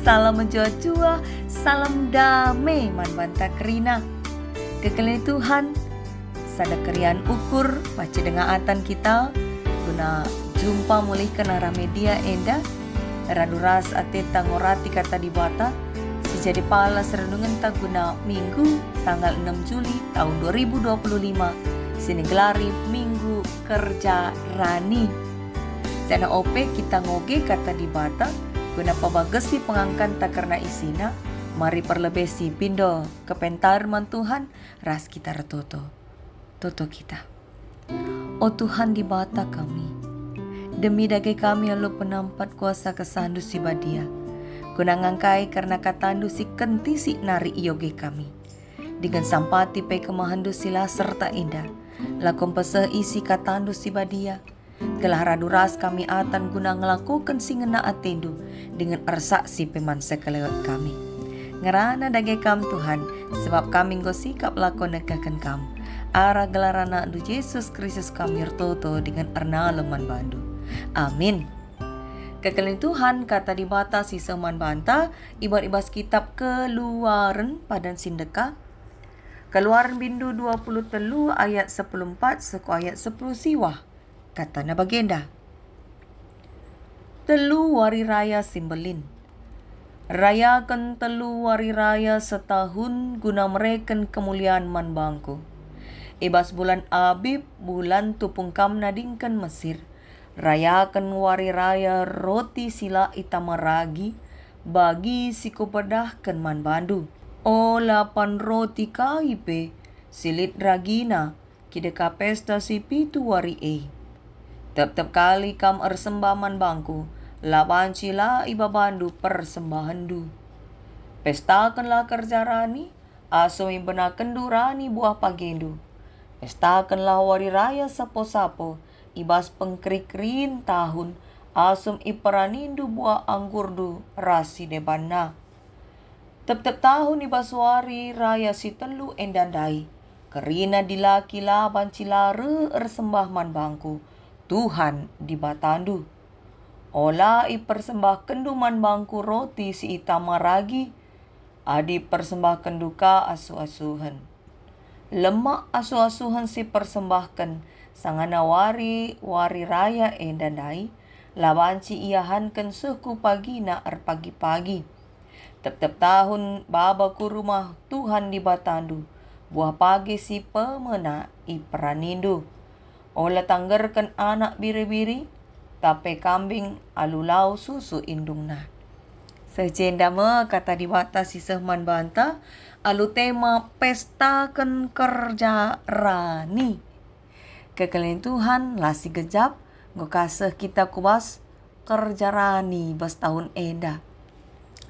salam menjua-jua, salam damai man banta kerina. Kekalian Tuhan, sada kerian ukur baca dengan atan kita, guna jumpa mulih ke arah media enda, raduras ateta ngorati kata di bata, sejadi pala serenungan ta guna minggu tanggal 6 Juli tahun 2025, sini gelari Minggu Kerja Rani. Sana ope kita ngoge kata di bata, guna pabagesi pengangkan tak karena isina, mari perlebesi pindo kepentar man Tuhan, ras kita retoto. Toto kita. O Tuhan di bata kami, demi dage kami yang lo penampat kuasa kesandu si badia, guna ngangkai karena katandu si kenti si nari iyoge kami. Dengan sampati pe kemahandu sila serta indah, lakom pese isi katandu si badia, gelah raduras kami atan guna ngelakukan singena atendu dengan ersaksi peman sekelewat kami. Ngerana dage kam Tuhan, sebab kami nggo sikap lakon negakan kam. Ara gelarana du Yesus Kristus kami rtoto dengan erna leman bandu. Amin. Kekalian Tuhan kata di bata si seman banta, ibas kitab Keluaran padan sindeka. Keluaran bindu 20 telu ayat 14 suku ayat 10 siwah. Kata na bagenda. Telu wari raya simbelin. Rayakan telu wari raya setahun guna mereken kemuliaan man bangku. Ibas bulan Abib, bulan tupungkam nadingkan Mesir. Rayakan wari raya roti sila itamaragi, bagi siku pedahkan man bandu. O 8 roti kaipe, silit ragina, kideka pesta si pitu wari Tep-tep kali kam ersembaman bangku, laban cila ibabandu persembahandu. Pestakanlah kerja rani, aso imbenakan durani buah pagendu. Pestakanlah wari raya sapo-sapo, ibas pengkrik-krin tahun, asum iperanindu buah anggurdu rasi debana. Tep-tep tahun ibas wari raya si telu endandai, kerina dilaki laban cilare ersembah man bangku, Tuhan di batandu. Ola ipersembahkan duman bangku roti si itamaragi, adi persembahkan duka asu-asuhan. Lemak asu-asuhan si persembahkan, sangana wari raya endandai, labanci iahankan suku pagina pagi-pagi. Tep-tep tahun babaku rumah Tuhan di batandu, buah pagi si pemena iperanindu. Ola tanggerkan anak biri-biri, tape kambing alulau susu indungna. Sejenda me kata di bata si sehman banta, alu tema pestakan kerja rani. Kekalian Tuhan lasi gejap, ngokaseh kita kubas kerja rani bas tahun enda.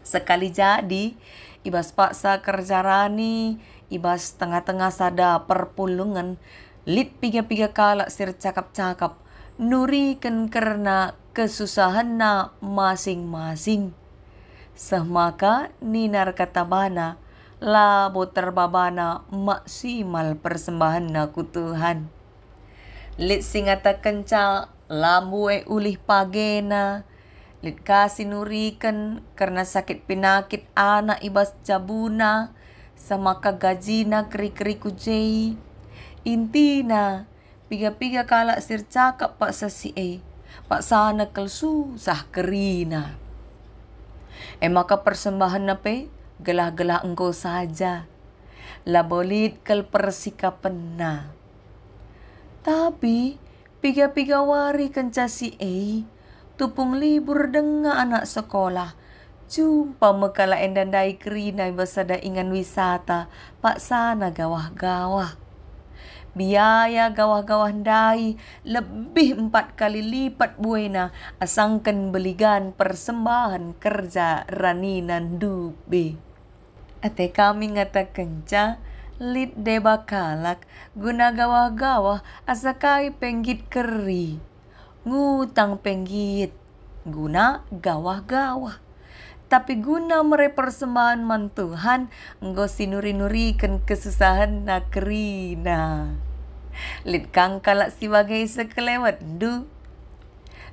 Sekali jadi, ibas paksa kerja rani, ibas tengah-tengah sada perpulungan, lit piga-piga kalak sir cakap-cakap, nurikan karena kesusahan na masing-masing. Semaka ninar katabana, labo terbabana maksimal persembahan na ku Tuhan. Lit singata kencal, lambue ulih pagena, lit kasih nurikan karena sakit penakit anak ibas jabuna, semaka gajina keri-keri kujei. Intina, piga-piga kalak sir cakap pak sasi pak sana kel susah kerina. Maka persembahan nape, gelah-gelah engkau saja. Labolit kel persikapan na. Tapi, piga-piga wari kencasi tupung libur dengan anak sekolah. Jumpa mekala endandai kerina basada ingan wisata, pak sana gawah-gawah. Biaya gawah-gawah dai lebih 4 kali lipat buena asangkan beligan persembahan kerja raninan dube. Ate kami ngata kenca lit deba kalak guna gawah-gawah asakai penggit keri. Ngutang penggit guna gawah-gawah. Tapi guna merepersembahan man Tuhan, enggo sinuri-nurikan kesusahan na kerina. Lit kang kalak sebagai sekelewat du.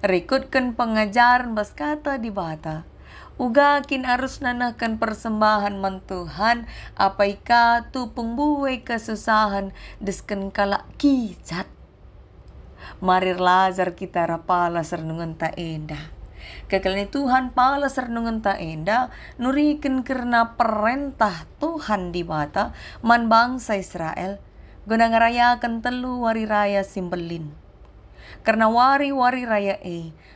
Rekutkan pengajaran bas kata di bata. Ugakin arus nanakan persembahan man Tuhan, apa ika tu pengbuai kesusahan, desken kalak kijat. Marir lazar kita rapala sernungan ta enda. Kekalani Tuhan pala sernungan ta enda, nuriken karena perintah Tuhan di bata man bangsa Israel, guna ngarayakan telu wari raya simbelin. Karena wari-wari raya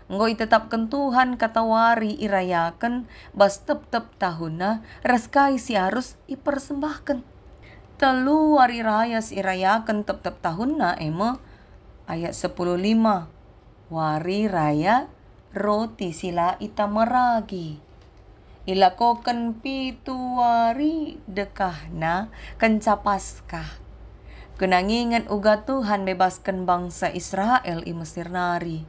ngoi tetapkan Tuhan kata wari irayakan, bas tep-tep tahunna, raskai si harus ipersembahkan. Telu wari raya si irayakan tep-tep tahunna ayat 10:5. Wari raya roti sila ita meragi. Ilakokan pitu wari dekahna kenca Paskah. Kenangingan uga Tuhan bebaskan bangsa Israel i Mesir nari.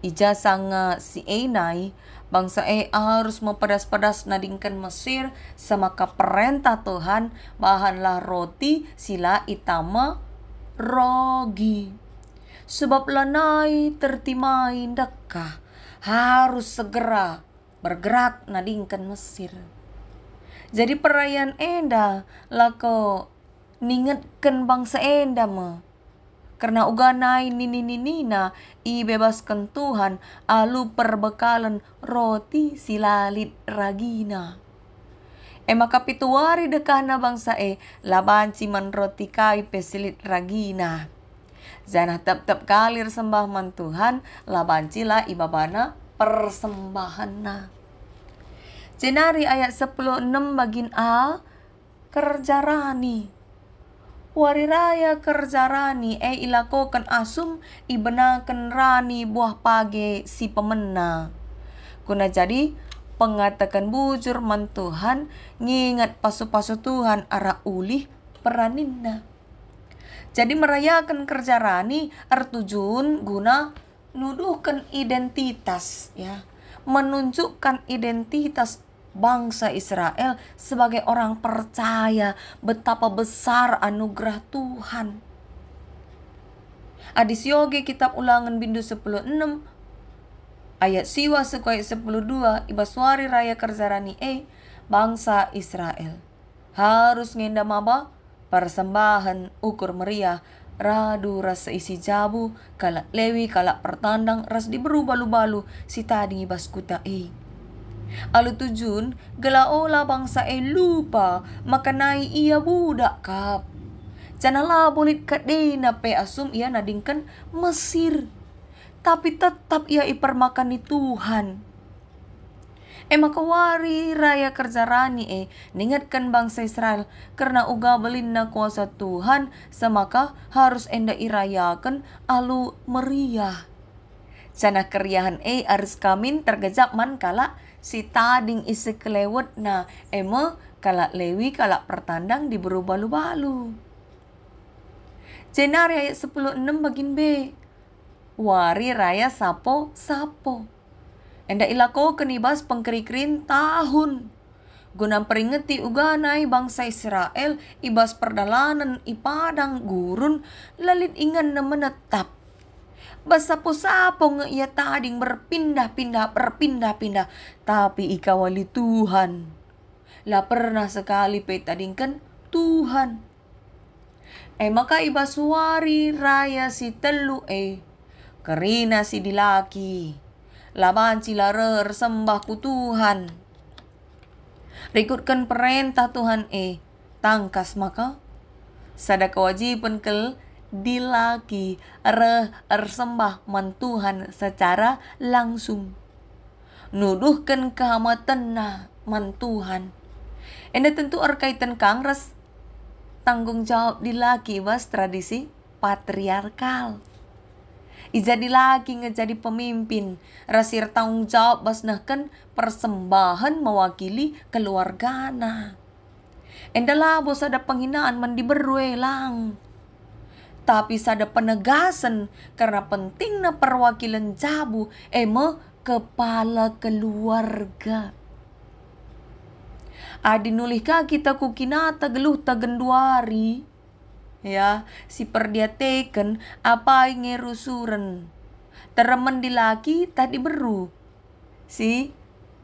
Ija sanga si Enai, bangsa harus mempedas-pedas nadingkan Mesir sama perintah Tuhan, bahanlah roti sila itama rogi. Sebab lanai tertimai dekah, harus segera bergerak nadingkan Mesir. Jadi perayaan enda lako ningetkan bangsa enda karena uganai nina ibebaskan Tuhan alu perbekalan roti silalit ragina. Maka pituari dekahna bangsa laban ciman roti kai pesilit ragina. Zana tep-tep kalir sembah man Tuhan laban cila ibabana persembahanna. Jenari ayat 10:6 bagin A kerja rani. Wari raya kerja rani ilakokan asum ibenakan rani buah page si pemena. Kuna jadi pengatakan bujur man Tuhan, ngingat pasu-pasu Tuhan ara ulih peraninna. Jadi merayakan kerja rani artujun guna nuduhkan identitas ya, menunjukkan identitas bangsa Israel sebagai orang percaya betapa besar anugerah Tuhan. Adis yogi kitab Ulangan bindu 10:6 ayat siwa sukai 10:2 ibaswari raya kerzarani bangsa Israel harus ngenda maba persembahan ukur meriah radu rasa isi jabu kalak lewi kalak pertandang ras diberu balu-balu si tadi ibas kuta Alu tujun gelaola bangsa lupa makanai ia budak kap. Janala bolit kadena pe asum ia nadingkan Mesir. Tapi tetap ia ipermakani Tuhan. Maka wari raya kerja rani ningatkan bangsa Israel karena uga belinna kuasa Tuhan semaka harus enda irayakan alu meriah. Jana keriahan harus kamin tergejap man kala si tading isi kelewet na kalak lewi kalak pertandang diberu balu-balu. Jenari ayat 10:6 bagin B. Wari raya sapo. Enda ilako kenibas pengkerikrin tahun. Guna peringeti uganai bangsa Israel ibas perdalanan ipadang gurun lalit ingan na menetap. Basapo-sapo nga ia tading berpindah-pindah. Tapi ikawali Tuhan. La pernah sekali pe tadingkan Tuhan. Maka ibaswari raya si telu kerina si dilaki. Laban cilarer sembah ku Tuhan. Rikutkan perintah Tuhan tangkas maka sada kewajiban kel dilaki sembah man Tuhan secara langsung. Nuduhkan kehamatan man Tuhan. Enda tentu erkaitan kangres tanggung jawab dilaki bas tradisi patriarkal. Ijadi laki ngejadi pemimpin, rasir tanggung jawab bas nahkan persembahan mewakili keluargana. Enda labos ada penghinaan man diberuelang. Tapi sada penegasan karena pentingna perwakilan jabu kepala keluarga. Adinulihkah kita kukinata geluh tagenduari ya si perdiateken apa ngerusuren teremen dilaki tadi beru si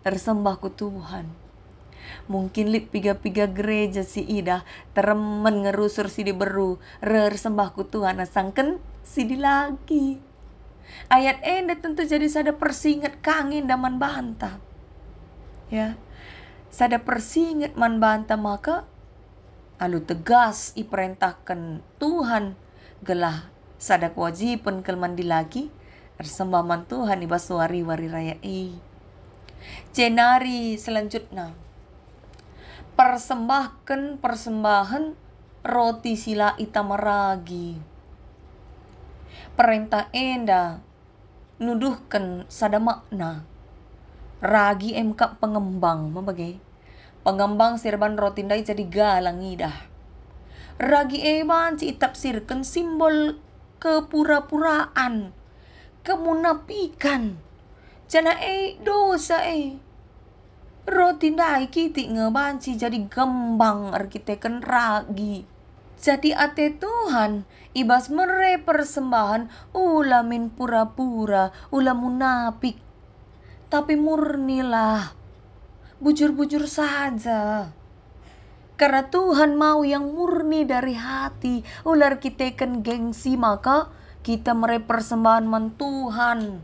tersembah ku Tuhan. Mungkin lip piga-piga gereja si ida teremen ngerusur si di beru sembah ku Tuhan asangken si di lagi. Ayat enda tentu jadi sada persingat kangen daman banta. Ya. Sada persingat man banta maka alu tegas iperintahkan Tuhan gelah sada kewajiban kelman di lagi tersembah man Tuhan ibas wari-wari raya Cenari selanjutnya persembahkan persembahan roti sila itamaragi. Perintah enda nuduhkan sada makna ragi emka pengembang membagai pengembang sirban roti ndai jadi galang idah. Ragi eban ci tafsirkan simbol kepura-puraan, kemunafikan. Jana dosa roti ndai kiti ngebanci jadi gembang arkiteken ragi. Jadi ate Tuhan ibas mere persembahan ula min pura-pura, ula munafik. Tapi murnilah, bujur-bujur saja. Karena Tuhan mau yang murni dari hati. Ular kiteken gengsi maka kita mere persembahan man Tuhan.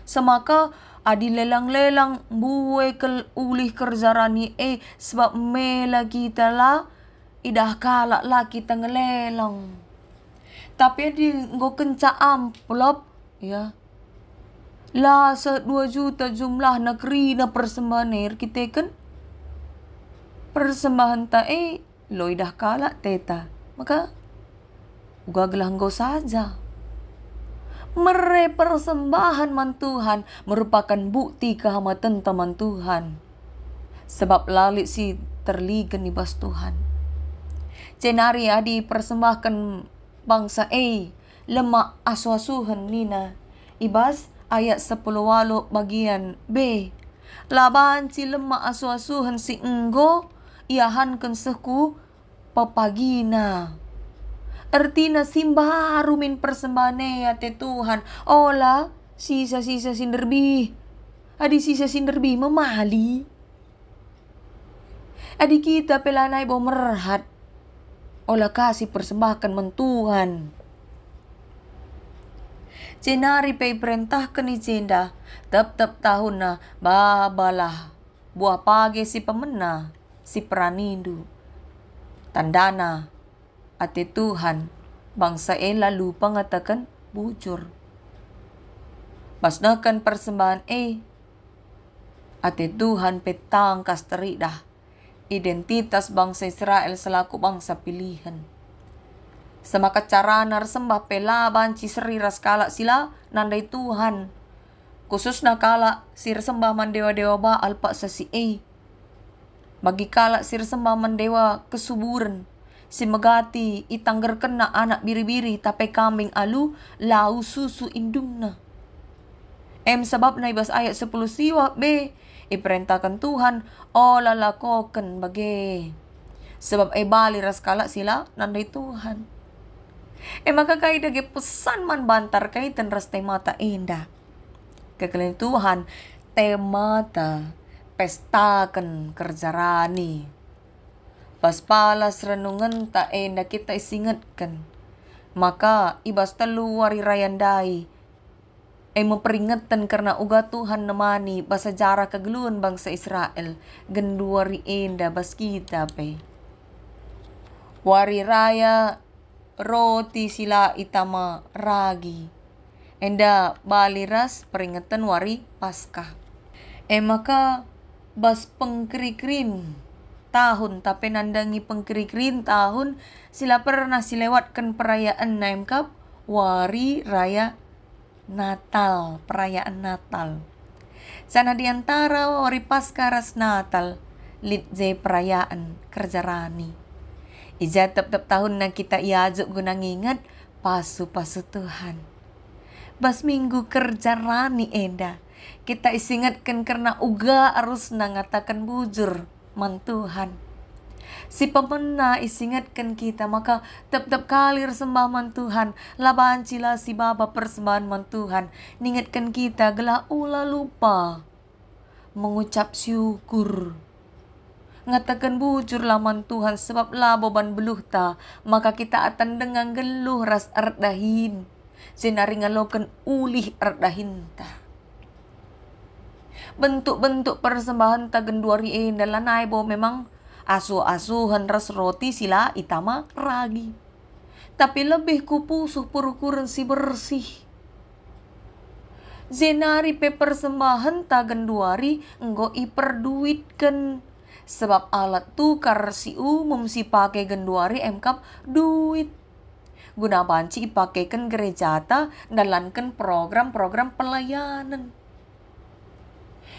Semaka adi lelang-lelang buwe ulih kerjarani sebab mela kita lah idah kalak lah kita ngelelang. Tapi adi nggo kenca amplop ya. Lah 2 juta jumlah negeri na persembahan kita kan persembahan ta lo idah kalak teta. Maka uga gelanggo saja. Mere persembahan man Tuhan merupakan bukti kehormatan teman Tuhan. Sebab lalik si terligan ibas Tuhan. Cenari adi persembahkan bangsa lemak asu-asuhan nina. Ibas ayat 10 walu bagian B. Laban si lemak asu-asuhan si enggo iahan kenseku papagina. Artina simbaru min persembahan ate Tuhan. Ola sisa-sisa sinderbi. Adi sisa sinderbi memali. Adi kita pelanai bo merhat. Ola kasih persembahkan men Tuhan. Cenari pe perintahkan ni jenda. Tep-tep tahun na babalah. Buah pagi si pemena. Si peranindu. Tandana. Ate Tuhan, bangsa lalu pangatakan bujur. Basnakan persembahan ate Tuhan petang kasteridah. Identitas bangsa Israel selaku bangsa pilihan. Semaka cara narsembah pelaban ciseri raskala sila nandai Tuhan. Khusus nakala sir sembah man dewa-dewa Baal pak sasi Bagi kala sir sembah man dewa kesuburan. Si megati itangger kena anak biri-biri tapi kambing alu lau susu indungna. Sebab na ibas ayat 10 siwa B. Iperintahkan Tuhan ola lakokan bagi. Sebab bali raskala sila nandai Tuhan. Maka kaidah ge pesan man bantar kaitan ras temata indah. Kekalian Tuhan temata pestakan kerjarani. Pas palas renungan ta na kita isingatkan. Maka ibas telu wari rayandai. Memperingatkan karena uga Tuhan nemani basa sejarah kegeluan bangsa Israel. Genduari enda bas kita pe. Wari raya roti sila itama ragi. Enda baliras peringatan wari Paskah. Maka bas pengkri-krin tahun tapi nandangi pengkri-krin tahun sila pernah silewatkan perayaan naimkap wari raya Natal, perayaan Natal. Sana diantara wari Paskah ras Natal litje perayaan kerjarani. Ija tep-tep tahun na kita iajak guna ngingat pasu-pasu Tuhan. Bas minggu kerjarani enda. Kita isingatkan karena uga harus nangatakan bujur man Tuhan. Si pemena isingatkan kita maka tep-tep kali sembah man Tuhan. Laban cila si baba persembahan man Tuhan. Ningatkan kita gelah ula lupa. mengucap syukur. Ngatakan bujur laman Tuhan sebab labo ban beluh ta, maka kita akan dengan geluh ras ardahin. Senari ngalokan ulih ardahin ta. Bentuk-bentuk persembahan tagenduari dalanay bo memang asuh-asuhan ras roti sila itama ragi. Tapi lebih kupusuh purukuran si bersih. Zenari pe persembahan tagenduari enggo iperduitkan. Sebab alat tukar si umum si pake genduari emkap duit. Guna banci ipakekan gereja ta dalankan program-program pelayanan.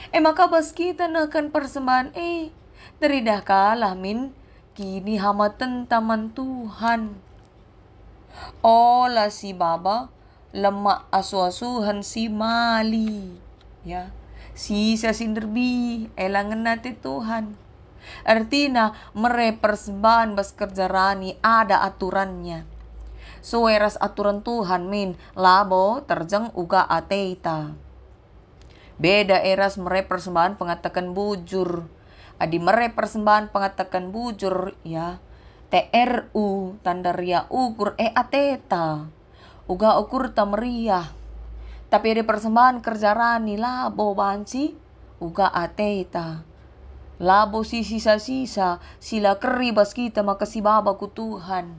Maka bas kita nakan persembahan teridah kalah min kini hamatan taman Tuhan. Olah si baba lemak asu-asuhan si mali ya sisa sinderbi elangan nate Tuhan. Artinya mere persembahan bas kerjarani ada aturannya. Sueras aturan Tuhan min labo terjang uga ateita. Beda eras mere persembahan pengatakan bujur. Adi mere persembahan pengatakan bujur ya. TRU tanda ria ukur ateta. Uga ukur tameriah. Tapi ada persembahan kerjarani labo banci uga ateta. Labo si sisa-sisa sila keri bas kita makasih baba ku Tuhan.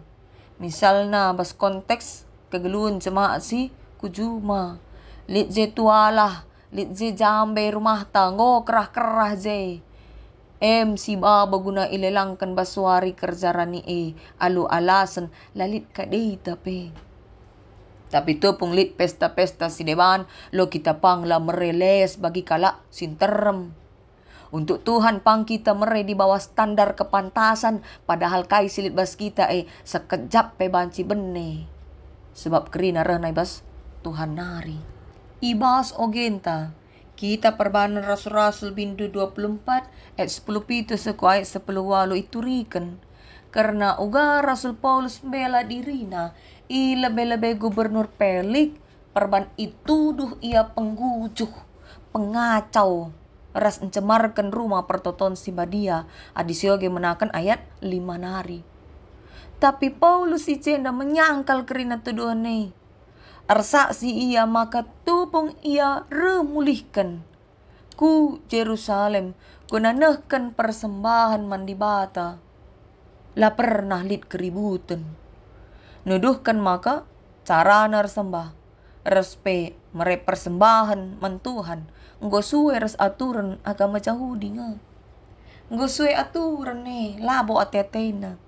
Misalnya bas konteks kegeluan jemaat si kujuma. Lit je tualah. Lit je jambe rumah tanggo kerah-kerah je. Si baba guna ilelangkan baswari kerjarani alu alasan lalit kadei tapi. Tapi tu pung lit pesta-pesta si deban lo kita pangla mereles bagi kala sinterem. Untuk Tuhan pang kita mere di bawah standar kepantasan padahal kai silit bas kita sekejap pe banci bene. Sebab kerina renai bas Tuhan nari. Ibas ogenta. Kita perbanan Rasul-Rasul bindu 24 ayat 10 pitu seku ayat 10 walu iturikan. Karena uga Rasul Paulus bela dirina ilebe-lebe gubernur Pelik perban ituduh ia penggujuh, pengacau, ras encemarkan rumah pertoton si badia. Adisioge menakan ayat 5 nari. Tapi Paulus icenda menyangkal kerina tuduhan arsaksi ia maka tupung ia remulihkan ku Jerusalem kunanehkan persembahan mandibata. La pernah lit keributan. Nuduhkan maka cara narsembah. Respe mere persembahan mantuhan. Nggo suwe res aturan agama Yahudi nga. Nggo suwe aturan labo ate-atena.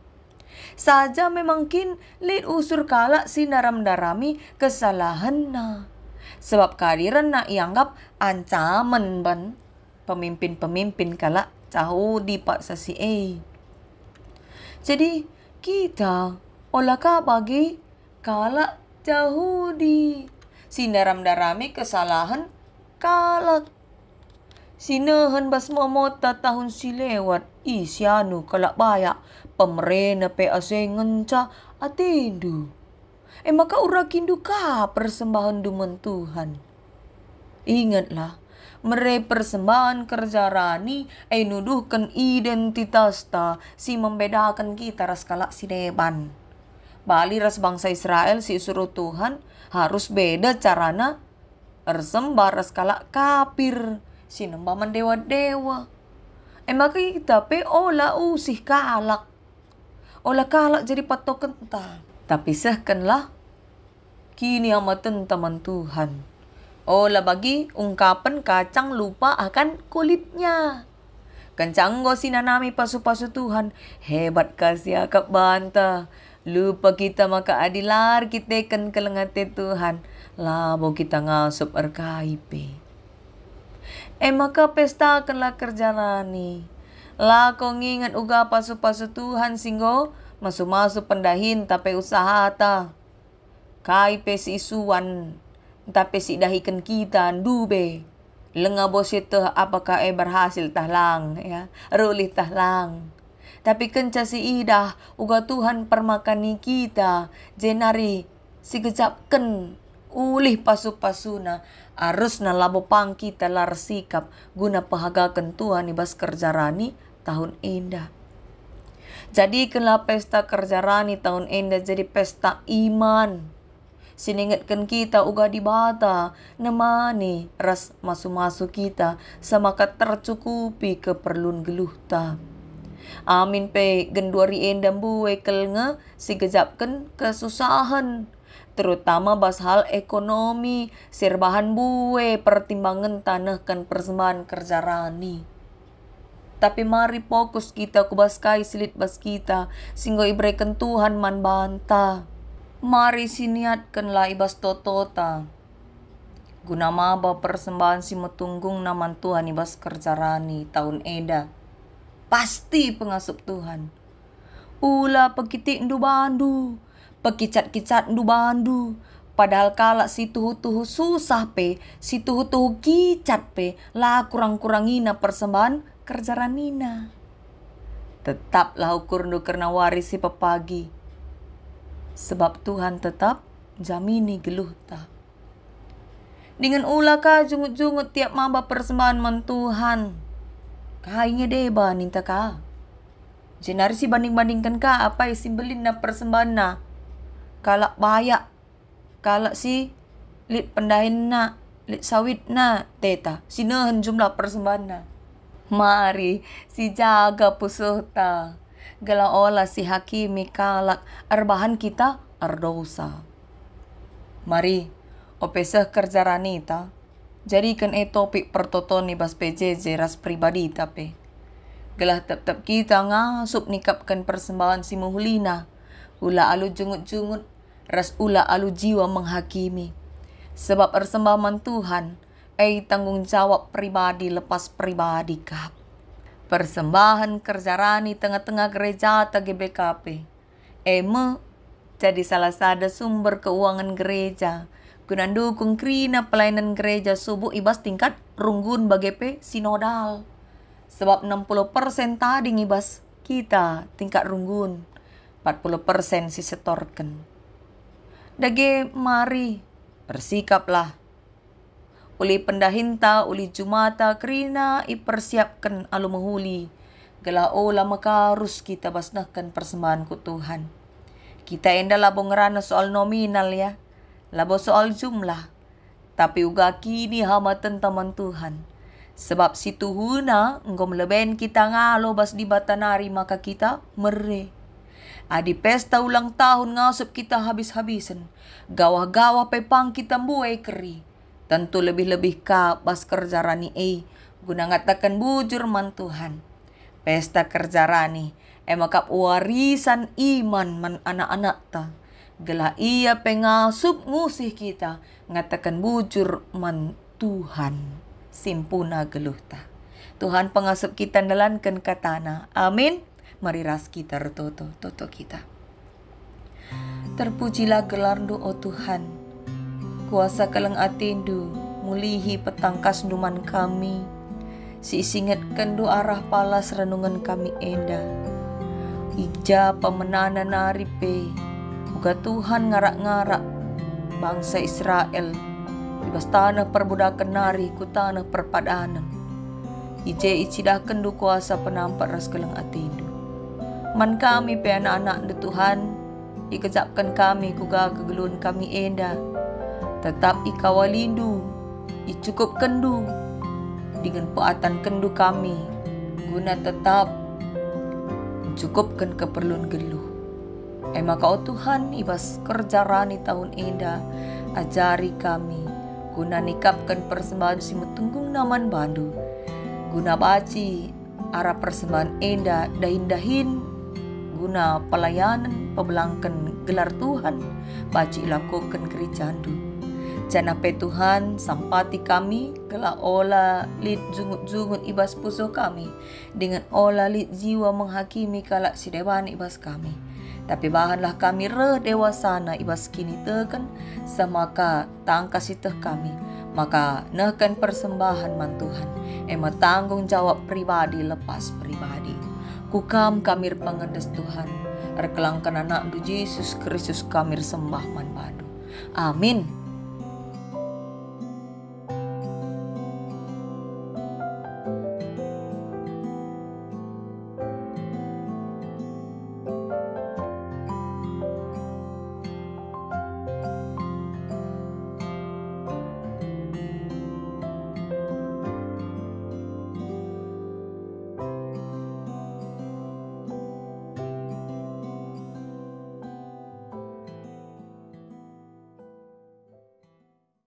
Saja memangkin lit usur kala sinaram-darami kesalahan na. Sebab kehadiran na ianggap ancaman ban pemimpin-pemimpin kala Yahudi pak sasi Jadi kita olaka bagi kala Yahudi sinaram-darami kesalahan kala sinahan bas momota tahun silewat isyanu kala bayak pemerena pe asengan ca atendu. Maka urakindu ka persembahan duman Tuhan. Ingatlah, mere persembahan kerjarani nuduhkan identitas ta si membedakan kita ras kala si deban. Bali ras bangsa Israel si suruh Tuhan harus beda carana ersembah ras kala kapir sinembah mendewa-dewa. Maka kita pe ola usih kalak. Olah kalak jadi patokan ta. Tapi sehkanlah kini amatan taman Tuhan. Olah bagi ungkapan kacang lupa akan kulitnya. Kencanggo sinanami pasu-pasu Tuhan. Hebat kasih akap banta. Lupa kita maka adilar kita kan kelengate Tuhan. Labo kita ngasup arkaipe. Maka pestakanlah kerjalani. Lah kau ngingat uga pasu-pasu Tuhan singgo masuk-masuk pendahin tapi usaha ta. Kai pesi isuan tapi si dahikan kita dube. Lenga bos itu apakah berhasil tahlang ya. Rulih tahlang. Tapi kenca si idah uga Tuhan permakani kita jenari si gejapkan ulih pasu-pasuna arus na labo pang kita lar sikap guna pahagakan Tuhan ibas kerjarani tahun indah. Jadi kenlah pesta kerjarani tahun indah jadi pesta iman. Siningatkan kita uga di bata nemani ras masu-masu kita sama tercukupi keperluan geluh ta. Amin pe genduari endam buwe kelnge si gejapkan kesusahan. Terutama bas hal ekonomi serbahan buwe pertimbangan tanahkan persembahan kerjarani. Tapi mari fokus kita kubas kai silit bas kita singgo ibrekan Tuhan man banta. Mari siniatkanlah ibas totota. Guna maba persembahan si metunggung naman Tuhan ibas kerjarani tahun eda. Pasti pengasup Tuhan. Ula pekitik ndu bandu. Pekicat-kicat ndu bandu. Padahal kala si tuhu-tuhu susah pe. Si tuhu-tuhu kicat pe. Lah kurang-kurangina persembahan kerjaranina. Tetaplah ukur ndu karena waris si pepagi. Sebab Tuhan tetap jamini geluh ta. Dengan ulah ka jungut-jungut tiap mamba persembahan man Tuhan. Kayaknya deba ninta ka. Jenari si banding-bandingkan ka apa simbelin na persembahan na. Kalak bayak. Kalak si lit pendahin na. Lit sawit na teta. Sinahan jumlah persembahan na. Mari si jaga pusuh ta. Gala olah si hakimi kalak arbahan kita ardosa. Mari opesah kerjarani ta. Jadikan topik pertotoni bas PJJ ras pribadi tapi. Gelah tep-tep kita ngasup nikapkan persembahan si muhulina. Ula alu jungut-jungut ras ula alu jiwa menghakimi. Sebab persembahan Tuhan tanggung jawab pribadi lepas pribadi kap. Persembahan kerjarani tengah-tengah gereja ta GBKP. Jadi salah satu sumber keuangan gereja. Guna dukung krina pelayanan gereja subuh ibas tingkat runggun bagepe sinodal. Sebab 60% tadi ngibas kita tingkat runggun. 40% si setorken. Dage mari bersikaplah. Uli pendahinta, uli jumata, krina ipersiapkan alu mahuli. Gala ola makarus kita basnahkan persembahan ku Tuhan. Kita enda labo ngerana soal nominal ya. Labo soal jumlah. Tapi uga kini hamatan taman Tuhan. Sebab si Tuhuna enggom leben kita ngalo bas di batanari maka kita mere. Adi pesta ulang tahun ngasup kita habis-habisan. Gawah-gawah pepang kita mbuai keri. Tentu lebih-lebih ka bas kerjarani guna ngatakan bujur man Tuhan. Pesta kerjarani emakap warisan iman man anak-anak ta. Gela ia pengasup ngusih kita ngatakan bujur man Tuhan. Simpuna geluh ta. Tuhan pengasup kita nelankan katana. Amin. Mari ras kita toto kita. Terpujilah gelarmu o Tuhan. Kuasa kelang atindu, mulihi petangkas duman kami. Si isingatkan do arah palas renungan kami enda. Ija pemenana naripe, uga Tuhan ngarak-ngarak bangsa Israel. Ibas tanah perbudakan nari ku tanah perpadanan. Ije icidahkan do kuasa penampak ras kelang atindu. Man kami pe anak-anak do Tuhan, ikejapkan kami kuga kegeluan kami enda. Tetap ikawalindu, icukup kendu dengan puatan kendu kami, guna tetap mencukupkan keperluan geluh. Maka o Tuhan ibas kerjarani tahun indah, ajari kami, guna nikapkan persembahan si metunggung naman bandu, guna baci arah persembahan indah dahin-dahin, guna pelayanan pebelangkan gelar Tuhan, baci lakukan gericandu. Janape Tuhan sampati kami gela ola lit jungut-jungut ibas puso kami dengan ola lit jiwa menghakimi kalak si dewan ibas kami. Tapi bahanlah kami dewasana ibas kini tekan semaka tangkas iteh kami. Maka nehkan persembahan man Tuhan. Tanggung jawab pribadi lepas pribadi. Kukam kamir pengendes Tuhan. Rekelangkan anak du Yesus Kristus kamir sembah man badu. Amin.